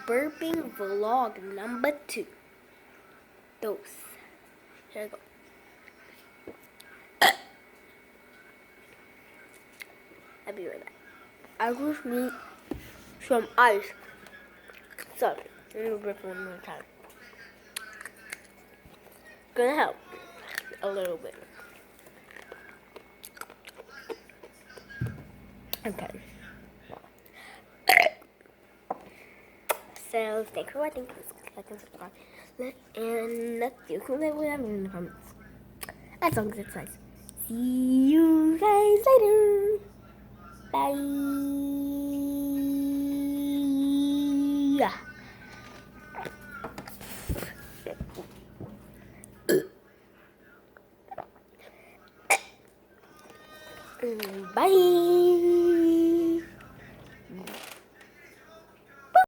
burping vlog number 2. Dose. Here I go. I'll be right back. I just need some ice. So, let me burp one more time. Gonna help a little bit. Okay. So, thanks for watching. Like and subscribe. And let's do whatever in the comments. As long as it's nice. See you guys later. Bye. Bye.